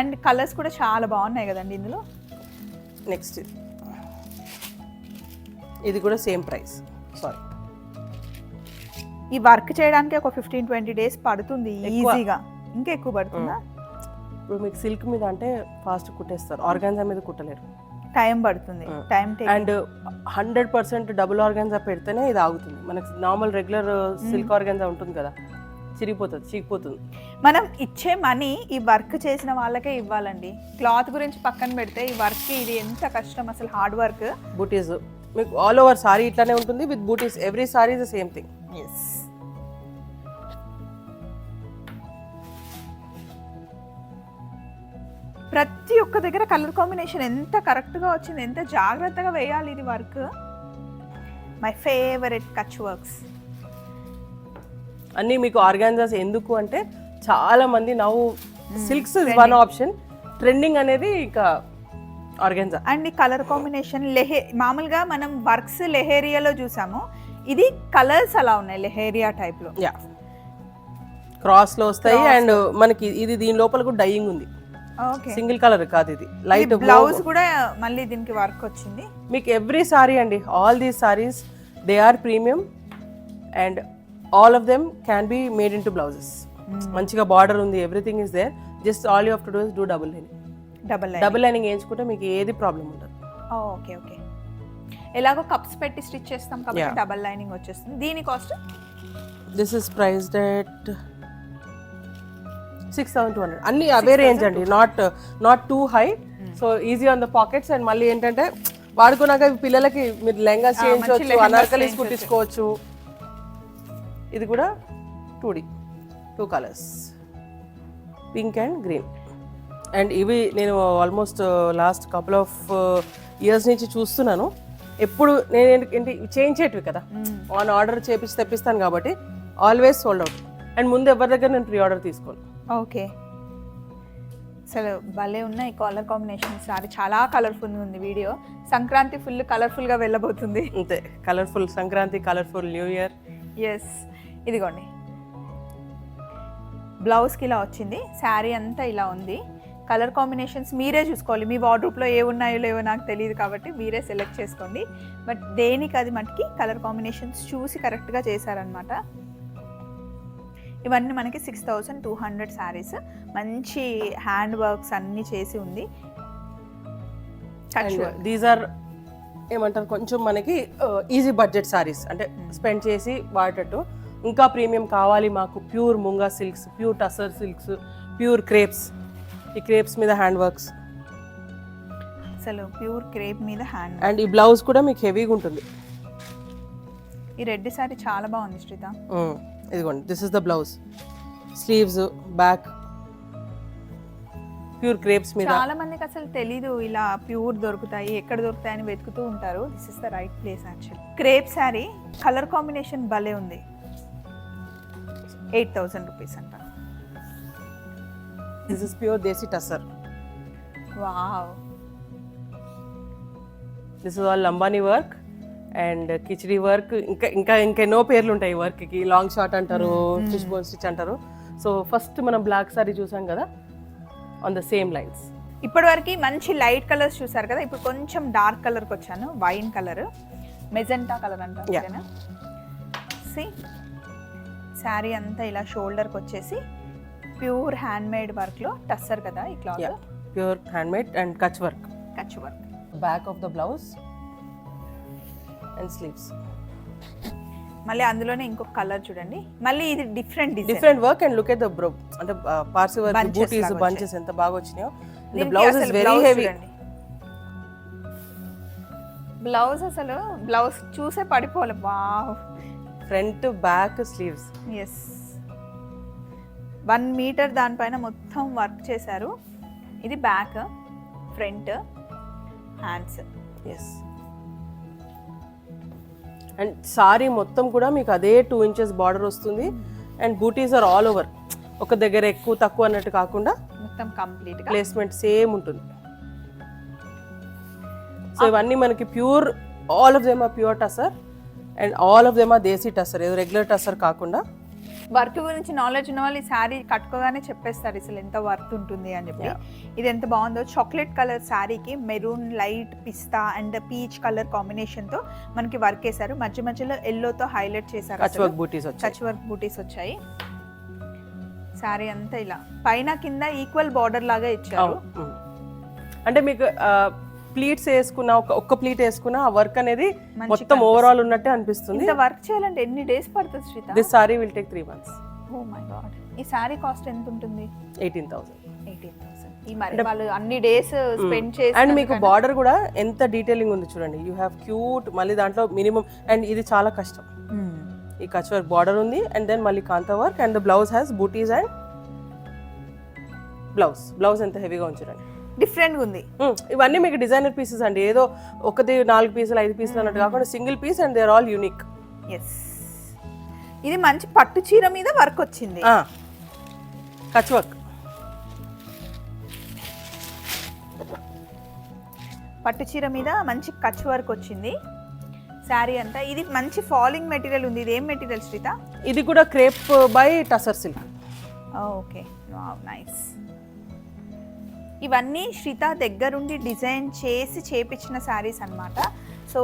Speaker 1: అండ్ కలర్స్ కూడా చాలా బాగున్నాయి కదండి ఇందులో.
Speaker 2: నెక్స్ట్ ఇది కూడా సేమ్ ప్రైస్. సారీ,
Speaker 1: ఈ వర్క్ చేయడానికి ఒక 15-20 డేస్ పడుతుంది ఈజీగా. ఇంకా ఎక్కువ పడుతుందా?
Speaker 2: ఇప్పుడు మీకు సిల్క్ మీద అంటే ఫాస్ట్ కుట్టేస్తారు, ఆర్గాన్జా మీద కుట్టలేరు,
Speaker 1: టైం పడుతుంది. టైం
Speaker 2: అండ్ 100% డబుల్ ఆర్గాన్జా పెడితేనే ఇది ఆగుతుంది. మనకి నార్మల్ రెగ్యులర్ సిల్క్ ఆర్గాన్జా ఉంటుంది కదా, చిరిగిపోతుంది, చీకిపోతుంది.
Speaker 1: మనం ఇచ్చే మనీ ఈ వర్క్ చేసిన వాళ్ళకే ఇవ్వాలండి. క్లాత్ గురించి పక్కన పెడితే ఈ వర్క్ ఇది ఎంత కష్టం అసలు, హార్డ్ వర్క్.
Speaker 2: బూటీస్ మీకు ఆల్ ఓవర్ సారీ ఇట్లానే ఉంటుంది with bootis. Every sari is the same thing.
Speaker 1: Yes. ప్రతి ఒక్క దగ్గర కలర్ కాంబినేషన్ ఎంత కరెక్ట్గా వచ్చింది, ఎంత జాగ్రత్తగా వేయాలి ఇది work. My favourite Kutch works.
Speaker 2: అన్నీ మీకు ఆర్గాన్జాస్ ఎందుకు అంటే చాలా మంది నవ్వు silks is one option, trending అనేది ఇంకా ఆర్గాన్జా.
Speaker 1: అండ్ ఈ కలర్ కాంబినేషన్ మామూలుగా మనం వర్క్స్ లెహేరియాలో చూసాము, ఇది కలర్స్ అలా ఉన్నాయి లెహేరియా టైప్ లో.
Speaker 2: యా, క్రాస్ లో వస్తాయి. అండ్ మనకి ఇది దీని లోపల కూడా డైయింగ్ ఉంది, సింగిల్ కలర్ కాదు ఇది. లైట్
Speaker 1: బ్లౌజ్ కూడా మళ్ళీ దీనికి వర్క్ వచ్చింది.
Speaker 2: మీకు ఎవ్రీ సారీ అండి, all these saris they are premium and all of them can be made into blouses. మంచిగా బార్డర్ ఉంది, everything is there. Just all you have to do is do double lining. Double lining వేయించుకుంటే మీకు ఏది problem ఉండదు.
Speaker 1: Okay okay. ఎలాగో cups పెట్టి stitch చేస్తాం కాబట్టి డబుల్ లైనింగ్ వచ్చేస్తుంది. దీని cost
Speaker 2: this is priced at 6,200. అన్ని అవే రేంజ్ అండి, not two high. So easy on the pockets. And మళ్ళీ ఏంటంటే వాడుకున్నాక పిల్లలకి మీరు లెహంగా చేయించవచ్చు, అనార్కలీస్ కుట్టించుకోవచ్చు. ఇది కూడా 2D, 2 colours, pink and green. And ఇవి నేను almost last couple of years నుంచి చూస్తున్నాను. ఎప్పుడు నేను ఏంటి చేయించేటివి కదా, ఆన్ ఆర్డర్ చేపించి తెప్పిస్తాను కాబట్టి ఆల్వేస్ సోల్డ్ అవుట్. అండ్ ముందు ఎవరి దగ్గర నేను ప్రీ ఆర్డర్ తీసుకోను.
Speaker 1: ఓకే. అసలు భలే ఉన్నాయి కాలర్ కాంబినేషన్. సారీ చాలా కలర్ఫుల్గా ఉంది. వీడియో సంక్రాంతి ఫుల్ కలర్ఫుల్గా వెళ్ళబోతుంది.
Speaker 2: అంతే, colourful Sankranti, colourful new year.
Speaker 1: Yes. ఇదిగోండి బ్లౌజ్కి ఇలా వచ్చింది, శారీ అంతా ఇలా ఉంది. కలర్ కాంబినేషన్స్ మీరే చూసుకోవాలి. మీ వార్డ్రోబ్లో ఏ ఉన్నాయో లేవో నాకు తెలియదు కాబట్టి మీరే సెలెక్ట్ చేసుకోండి. బట్ దేనికి అది మటుకి కలర్ కాంబినేషన్స్ చూసి కరెక్ట్గా చేశారనమాట. ఇవన్నీ మనకి 6,200 శారీస్. మంచి హ్యాండ్ వర్క్స్ అన్నీ చేసి ఉంది.
Speaker 2: దీస్ ఆర్ ఏమంటారు కొంచెం మనకి ఈజీ బడ్జెట్ శారీస్, అంటే స్పెండ్ చేసి వాడేటట్టు. ఇంకా ప్రీమియం కావాలి మాకు, pure munga silks, pure tussar silks, pure crepes. ఈ క్రేప్స్ మీద హ్యాండ్ వర్క్స్,
Speaker 1: అసలు ప్యూర్ క్రేప్ మీద హ్యాండ్.
Speaker 2: అండ్ ఈ బ్లౌజ్ కూడా మీకు హెవీగా ఉంటుంది.
Speaker 1: ఈ రెడ్ సారీ చాలా బాగుంది శ్రీత.
Speaker 2: ఇదిగోండి, this is the blouse, sleeves, back, pure crepes మీద.
Speaker 1: చాలా మందికి అసలు తెలీదు ఇలా ప్యూర్ దొరుకుతాయి, ఎక్కడ దొరుకుతాయని వెతుకుతూ ఉంటారు. This is the right place actually. Crepe sari colour combination భలే ఉంది. 8,000 రూపీస్ అంట.
Speaker 2: This is pure desi tussar.
Speaker 1: Wow.
Speaker 2: This is all Lambani work and khichdi work. ఇంకెన్నో పేర్లు ఉంటాయి ఈ వర్క్కి. లాంగ్ షార్ట్ అంటారు, ఫిష్ బోన్ స్టిచ్ అంటారు. సో ఫస్ట్ మనం బ్లాక్ సారీ చూసాం కదా, ఆన్ ద సేమ్ లైన్స్.
Speaker 1: ఇప్పటివరకు మంచి లైట్ కలర్స్ చూసారు కదా, ఇప్పుడు కొంచెం డార్క్ కలర్కి వచ్చాను. వైన్ కలర్, మెజెంటా కలర్ అంటారు. సి శారీ అంతా ఇలా షోల్డర్కి వచ్చేసి ప్యూర్ హ్యాండ్ మేడ్ వర్క్లో టస్సర్ కదా ఈ cloth.
Speaker 2: Pure hand made and Kutch work. Back of the blouse and sleeves.
Speaker 1: మళ్ళీ అందులోనే ఇంకొక కలర్ చూడండి. మళ్ళీ ఇది
Speaker 2: different work. And look at the bro, అంటే పార్సీ వర్క్, బూటీస్, బంచెస్ ఎంత బాగా వచ్చినాయో. The blouse is very heavy.
Speaker 1: Blouse అసలు బ్లౌజ్ చూసే పడిపోవాలి. Wow.
Speaker 2: Front back sleeves.
Speaker 1: Yes. 1 metre దానిపైన మొత్తం వర్క్ చేశారు. ఇది back, front, hands.
Speaker 2: Yes. And sari మొత్తం కూడా మీకు అదే 2 inches బార్డర్ వస్తుంది. And butis are all over, ఒక దగ్గర ఎక్కువ తక్కువ అన్నట్టు కాకుండా
Speaker 1: మొత్తం కంప్లీట్
Speaker 2: ప్లేస్మెంట్ సేమ్ ఉంటుంది. సో ఇవన్నీ మనకి pure, all of them are pure tussar and all of them are desi tussar. ఏదో రెగ్యులర్ టసర్ కాకుండా
Speaker 1: వర్క్ గురించి నాలెడ్జ్ ఉన్న వాళ్ళు ఈ శారీ కట్టుకోగానే చెప్పేస్తారు అసలు ఎంత వర్త్ ఉంటుంది అని చెప్పి. ఇది ఎంత బాగుందో, చాక్లెట్ కలర్ శారీకి maroon, light pista and peach colour combination తో మనకి వర్క్ వేశారు. మధ్య మధ్యలో ఎల్లోతో హైలైట్ చేశారు. కచ్ వర్క్ బూటీస్ వచ్చాయి. శారీ అంతా ఇలా పైన కింద ఈక్వల్ బార్డర్ లాగా ఇచ్చారు.
Speaker 2: అంటే మీకు ప్లీట్స్ వేసుకున్న ఒక్క ప్లీట్ వేసుకున్న ఆ వర్క్ అనేది మొత్తం ఓవరాల్ ఉన్నట్టే అనిపిస్తుంది.
Speaker 1: ఇంత వర్క్ చేయాలంటే ఎన్ని డేస్ పడుతుంది Shreetha?
Speaker 2: This sari will take 3 months.
Speaker 1: Oh my god. ఈ సారీ కాస్ట్ ఎంత ఉంటుంది?
Speaker 2: 18,000.
Speaker 1: ఈ మరి వాళ్ళు అన్ని డేస్ స్పెండ్ చేసి.
Speaker 2: అండ్ మీకు బార్డర్ కూడా ఎంత డీటెయిలింగ్ ఉంది చూడండి. యూ హ్యావ్ క్యూట్, మళ్ళీ దాంట్లో మినిమం. అండ్ ఇది చాలా కష్టం. ఈ కచ్ వర్క్ బార్డర్ ఉంది అండ్ దెన్ మళ్ళీ kantha work and the blouse has butis and blouse ఎంత హెవీగా ఉంచారండి.
Speaker 1: డిఫరెంట్ ఉంది.
Speaker 2: ఇవన్నీ మీకు డిజైనర్ పీసెస్ అండి. ఏదో ఒకటి 4 పీసులు 5 పీసులు అన్నట్టు కాకుండా single piece and they are all unique.
Speaker 1: Yes. ఇది మంచి పట్టు చీర మీద వర్క్ వచ్చింది.
Speaker 2: కచ్ వర్క్,
Speaker 1: పట్టు చీర మీద మంచి కచ్ వర్క్ వచ్చింది శారీ అంతా. ఇది మంచి ఫాలింగ్ మెటీరియల్ ఉంది. ఇది ఏం మెటీరియల్ శ్రీత?
Speaker 2: ఇది కూడా crepe by tussar silk.
Speaker 1: Okay, wow, nice. ఇవన్నీ శ్రీత దగ్గరుండి డిజైన్ చేసి చేపించిన శారీస్ అన్నమాట. సో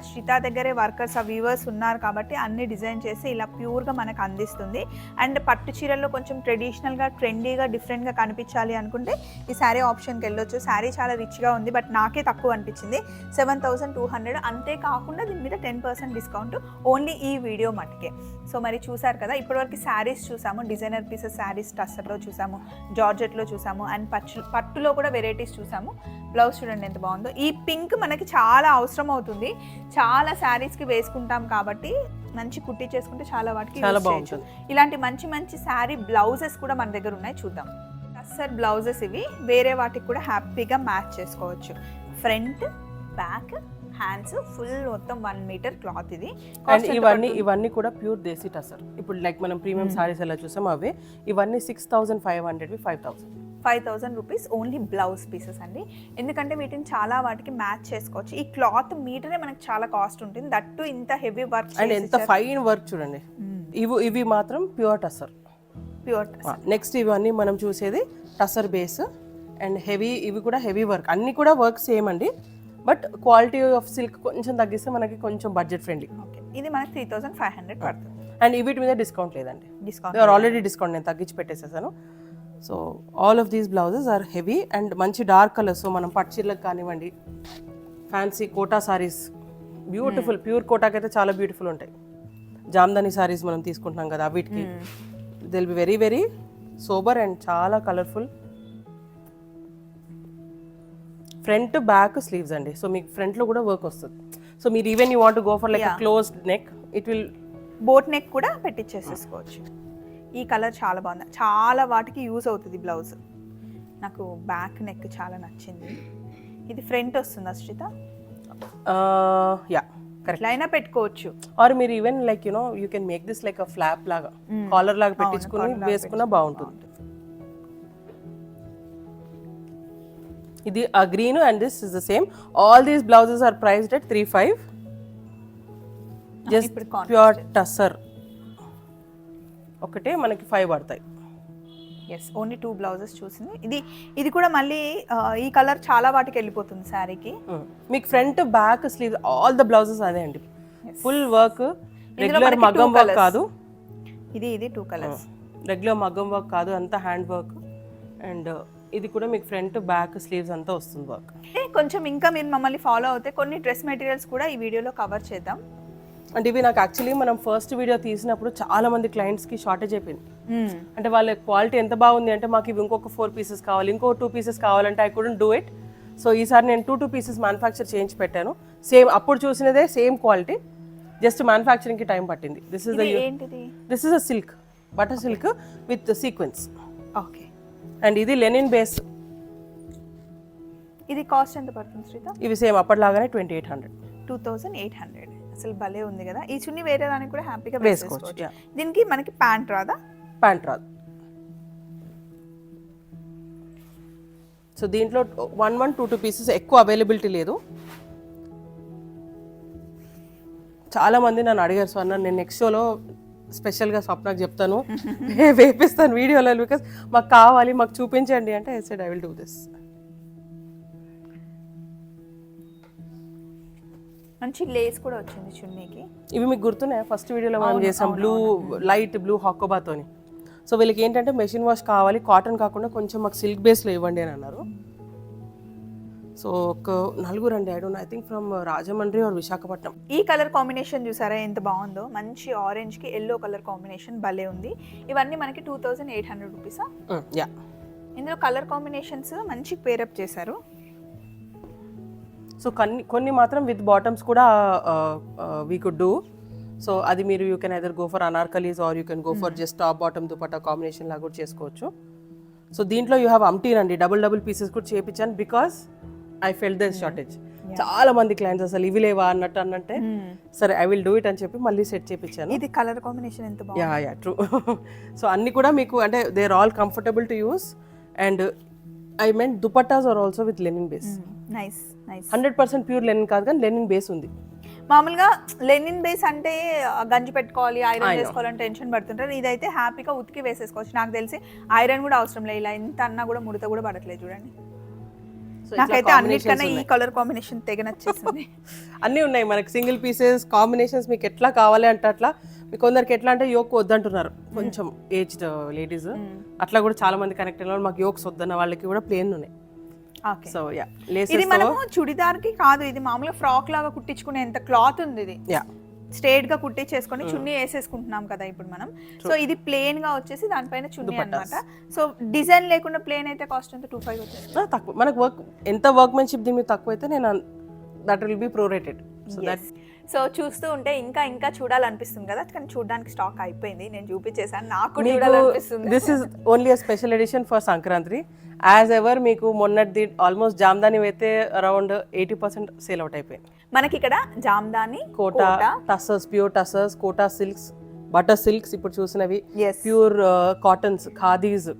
Speaker 1: శ్రీత దగ్గరే వర్కర్స్, ఆ వీవర్స్ ఉన్నారు కాబట్టి అన్ని డిజైన్ చేసి ఇలా ప్యూర్గా మనకు అందిస్తుంది. అండ్ పట్టు చీరల్లో కొంచెం ట్రెడిషనల్గా, ట్రెండీగా, డిఫరెంట్గా కనిపించాలి అనుకుంటే ఈ శారీ ఆప్షన్కి వెళ్ళొచ్చు. శారీ చాలా రిచ్గా ఉంది, బట్ నాకే తక్కువ అనిపించింది, 7,200. అంతేకాకుండా దీని మీద 10% డిస్కౌంట్ ఓన్లీ ఈ వీడియో మట్టుకే. సో మరి చూసారు కదా, ఇప్పటివరకు శారీస్ చూసాము, డిజైనర్ పీసెస్ శారీస్ టస్సర్లో చూసాము, జార్జెట్లో చూసాము, అండ్ పట్టులో కూడా వెరైటీస్ చూసాము. బ్లౌజ్ చూడండి ఎంత బాగుందో. ఈ పింక్ మనకి చాలా అవసరం అవుతుంది, చాలా శారీస్కి వేసుకుంటాం కాబట్టి మంచి కుట్టి చేసుకుంటే చాలా వాటికి
Speaker 2: చాలా బాగుంటుంది.
Speaker 1: ఇలాంటి మంచి మంచి శారీ బ్లౌజెస్ కూడా మన దగ్గర ఉన్నాయి, చూద్దాం. టస్సర్ బ్లౌజెస్ ఇవి వేరే వాటికి కూడా హ్యాపీగా మ్యాచ్ చేసుకోవచ్చు. ఫ్రంట్, బ్యాక్, హ్యాండ్స్ ఫుల్ మొత్తం 1 మీటర్ క్లాత్ ఇది.
Speaker 2: అండ్ ఇవన్నీ కూడా ప్యూర్ దేశీ టసర్. ఇప్పుడు లైక్ మనం ప్రీమియం సారీస్ ఎలా చూసాం అవే. ఇవన్నీ 6,500
Speaker 1: 5,000 రూపీస్ ఓన్లీ బ్లౌజ్ పీసెస్ అండి. ఎందుకంటే వీటిని చాలా వాటికి మ్యాచ్ చేసుకోవచ్చు. ఈ క్లాత్ మీటరే మనకి చాలా కాస్ట్ ఉంటుంది, దట్టు ఇంత హెవీ వర్క్
Speaker 2: అండ్ ఎంత ఫైన్ వర్క్ చూడండి. ఇవి మాత్రం ప్యూర్ టసర్. నెక్స్ట్ ఇవన్నీ మనం చూసేది టసర్ బేస్ అండ్ హెవీ. ఇవి కూడా హెవీ వర్క్, అన్ని కూడా వర్క్ సేమ్ అండి, బట్ క్వాలిటీ ఆఫ్ సిల్క్ కొంచెం తగ్గిస్తే మనకి కొంచెం బడ్జెట్ ఫ్రెండ్లీ.
Speaker 1: ఇది మనకి 3,500 పడుతుంది.
Speaker 2: అండ్ వీటి మీద డిస్కౌంట్ లేదండి. ఆల్రెడీ డిస్కౌంట్ నేను తగ్గించి పెట్టేసేసాను. So all of these blouses are heavy and మంచి డార్క్ కలర్స్. సో మనం పట్టు చీరలకు కానివ్వండి, fancy Kota saris, beautiful pure కోటాకి అయితే చాలా బ్యూటిఫుల్ ఉంటాయి. జామ్దాని సారీస్ మనం తీసుకుంటున్నాం కదా, వీటికి they'll be very very sober and చాలా కలర్ఫుల్. ఫ్రంట్ బ్యాక్ స్లీవ్స్ అండి. సో మీకు ఫ్రంట్లో కూడా వర్క్ వస్తుంది. సో మీరు even you want go for like closed neck, it will
Speaker 1: boat neck కూడా పెట్టించేసేసుకోవచ్చు. ఈ కలర్ చాలా బాగుంది, చాలా వాటికి యూజ్ అవుతుంది బ్లౌజ్. నాకు బ్యాక్ నెక్ చాలా నచ్చింది. ఇది ఫ్రంట్ వస్తుందా శ్రీత?
Speaker 2: Yeah, correct.
Speaker 1: అయినా పెట్టుకోవచ్చు.
Speaker 2: ఆర్ మీరు even like you know you can make this like a flap లాగా, కాలర్ లాగా పెట్టించుకొని వేసుకున్నా బాగుంటుంది. ఇది ఆ green and this is the same. All these blouses are priced at 3,500. Just pure tussar ఒకటే మనకి 5 పడతాయి.
Speaker 1: ఎస్, ఓన్లీ 2 బ్లౌజెస్ చూసింది. ఇది కూడా మళ్ళీ ఈ కలర్ చాలా వాటికి వెళ్ళిపోతుంది శారీకి.
Speaker 2: మీకు front back sleeve all the blouses అదే అండి, ఫుల్ వర్క్. రెగ్యులర్ మగ్గం వర్క్ కాదు
Speaker 1: ఇది 2 కలర్స్.
Speaker 2: రెగ్యులర్ మగ్గం వర్క్ కాదు, అంతా హ్యాండ్ వర్క్. అండ్ ఇది కూడా మీకు ఫ్రంట్ బ్యాక్ స్లీవ్స్ అంతా వస్తుంది వర్క్.
Speaker 1: కొంచెం ఇంకా మీరు మమ్మల్ని ఫాలో అవుతే కొన్ని డ్రెస్ మెటీరియల్స్ కూడా ఈ వీడియోలో కవర్ చేద్దాం.
Speaker 2: అంటే ఇవి నాకు యాక్చువల్లీ మనం ఫస్ట్ వీడియో తీసినప్పుడు చాలా మంది క్లయింట్స్కి షార్టేజ్ అయిపోయింది. అంటే వాళ్ళ క్వాలిటీ ఎంత బాగుంది అంటే మాకు ఇవి ఇంకొక 4 పీసెస్ కావాలి, ఇంకో 2 పీసెస్ కావాలంటే I couldn't do it. So ఈసారి నేను 2 పీసెస్ మ్యానుఫ్యాక్చర్ చేయించి పెట్టాను. సేమ్ అప్పుడు చూసినదే సేమ్ క్వాలిటీ, జస్ట్ మ్యానుఫ్యాక్చరింగ్కి టైం పట్టింది. This is a silk, butter silk with sequence.
Speaker 1: Okay.
Speaker 2: And ఇది లెనిన్ బేస్.
Speaker 1: ఇది కాస్ట్ ఎంత పడుతుంది శ్రీత?
Speaker 2: ఇవి సేమ్ అప్పటిలాగానే 2,800.
Speaker 1: 2,800. అసలు భలే ఉంది కదా. ఈ చున్నీ వేరే దానికి కూడా హ్యాపీగా
Speaker 2: వేసుకోవచ్చు.
Speaker 1: దీనికి మనకి ప్యాంట్ రాదా?
Speaker 2: ప్యాంట్ రాదు. సో దీంట్లో 2 పీసెస్ ఎక్కువ అవైలబిలిటీ లేదు. చాలా మంది నన్ను అడిగారు, సో అన్న నేను నెక్స్ట్ షోలో స్పెషల్గా స్వప్నకు చెప్తాను, వేపిస్తాను వీడియోలో, బికాస్ మాకు కావాలి, మాకు చూపించండి అంటే I said I will do this.
Speaker 1: మంచి లేస్ కూడా వచ్చింది చున్నీకి.
Speaker 2: ఇవి మీకు గుర్తున్నాయా ఫస్ట్ వీడియోలో మనం చేసాం బ్లూ, లైట్ బ్లూ హక్కుబాతోని. సో వీళ్ళకి ఏంటంటే మెషిన్ వాష్ కావాలి, కాటన్ కాకుండా కొంచెం మాకు సిల్క్ బేస్లో ఇవ్వండి అని అన్నారు. సో ఒక నలుగురు అండి, I don't know, I think from Rajahmundry or Visakhapatnam.
Speaker 1: ఈ కలర్ కాంబినేషన్ చూసారా ఎంత బాగుందో, మంచి ఆరెంజ్కి ఎల్లో కలర్ కాంబినేషన్ భలే ఉంది. ఇవన్నీ మనకి 2800 రూపీసా?
Speaker 2: యా.
Speaker 1: ఇందులో కలర్ కాంబినేషన్స్ మంచి పేరప్ చేశారు.
Speaker 2: సో కొన్ని మాత్రం విత్ బాటమ్స్ కూడా వీ కుడ్ డూ. సో అది మీరు you can either go for anarkalis or you can go for just top bottom dupatta combination లాగా కూడా చేసుకోవచ్చు. సో దీంట్లో యూ హ్యావ్ అంటీన్ అండి, డబుల్ పీసెస్ కూడా చేయించాను because I felt the shortage. చాలా మంది క్లయింట్స్ అసలు ఇవి లేవా అన్నట్టు అన్నంటే సరే ఐ విల్ డూ ఇట్ అని చెప్పి మళ్ళీ సెట్ చేయించాను.
Speaker 1: ఇది కలర్ కాంబినేషన్ ఎంత బాగుంది.
Speaker 2: Yeah true. సో అన్ని కూడా మీకు అంటే they are all comfortable to use and I meant dupattas are also with linen base.
Speaker 1: Nice nice.
Speaker 2: 100% pure linen కాదు కానీ లెనిన్ బేస్ ఉంది.
Speaker 1: మామూలుగా లెనిన్ బేస్ అంటే గంజి పెట్టుకోవాలి, ఐరన్ చేసుకోవాలని టెన్షన్ పడుతుంటారు. ఇదైతే హ్యాపీగా ఉతికి వేసేసుకోవచ్చు. నాకు తెలిసి ఐరన్ కూడా అవసరం లేదు, ఇలా ఎంత అన్నా కూడా ముడత కూడా పడట్లేదు చూడండి. నాకైతే అన్నిటికన్నా ఈ కలర్ కాంబినేషన్ తెగ నచ్చేసింది.
Speaker 2: అన్నీ ఉన్నాయి మనకి సింగిల్ పీసెస్ కాంబినేషన్స్, మీకు ఎట్లా కావాలి అంటే అట్లా. మీకు కొందరికి ఎట్లా అంటే యోక్ వద్దంటున్నారు, కొంచెం ఏజ్డ్ లేడీస్, అట్లా కూడా చాలా మంది కనెక్ట్ అయిన వాళ్ళు, మాకు యోక్స్ వద్దన్న వాళ్ళకి కూడా ప్లేన్ ఉన్నాయి. సో యా,
Speaker 1: ఇది మనము చుడిదార్ కి కాదు, ఇది మామూలుగా ఫ్రాక్ లాగా కుట్టించుకునే ఎంత క్లాత్ ఉంది. ఇది
Speaker 2: యా
Speaker 1: స్ట్రేట్ గా కుట్టించేసుకొని చున్నీ వేసేసుకుంటున్నాం కదా ఇప్పుడు మనం. సో ఇది ప్లేన్ గా వచ్చేసి దానిపైన చున్నీ అన్నమాట. సో డిజైన్ లేకుండా ప్లేన్ అయితే కాస్ట్ ఎంత? 2500 వచ్చేస్తుంది.
Speaker 2: తక్కువ మనకు వర్క్ ఎంత వర్క్మెన్షిప్ దీని మీద తక్కువ అయితే నేను that will be prorated. So that
Speaker 1: so చూస్తూ ఉంటే ఇంకా ఇంకా చూడాలనిపిస్తుంది కదా, కానీ చూడడానికి స్టాక్ అయిపోయింది. నేను చూపించేసాను, నాకు చూడాలనిపిస్తుంది.
Speaker 2: This is only a special edition for Sankranti. As ever మీకు మొన్నటి ఆల్మోస్ట్ జామ్దాని అయితే అరౌండ్ 80% సేల్ అవుట్ అయిపోయింది
Speaker 1: మనకి ఇక్కడ. Jamdani,
Speaker 2: Kota, tussars, pure tussars, Kota silks, butter silks ఇప్పుడు చూసినవి, pure cottons, khadis,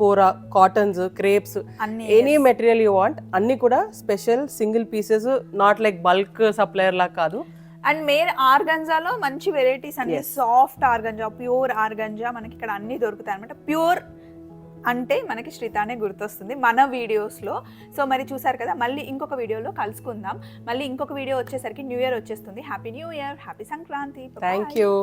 Speaker 2: Kora cottons, crepes, any material you want అన్ని కూడా special single pieces, not like bulk supplier లా కాదు.
Speaker 1: అండ్ మెయిన్ ఆర్గంజాలో మంచి వెరైటీస్ అన్ని, సాఫ్ట్ ఆర్గంజా, ప్యూర్ ఆర్గంజా మనకి ఇక్కడ అన్ని దొరుకుతాయి అనమాట. ప్యూర్ అంటే మనకి శ్రితానే గుర్తొస్తుంది మన వీడియోస్లో. సో మరి చూసారు కదా, మళ్ళీ ఇంకొక వీడియోలో కలుసుకుందాం. మళ్ళీ ఇంకొక వీడియో వచ్చేసరికి న్యూ ఇయర్ వచ్చేస్తుంది. Happy new year, happy Sankranti.
Speaker 2: Thank you.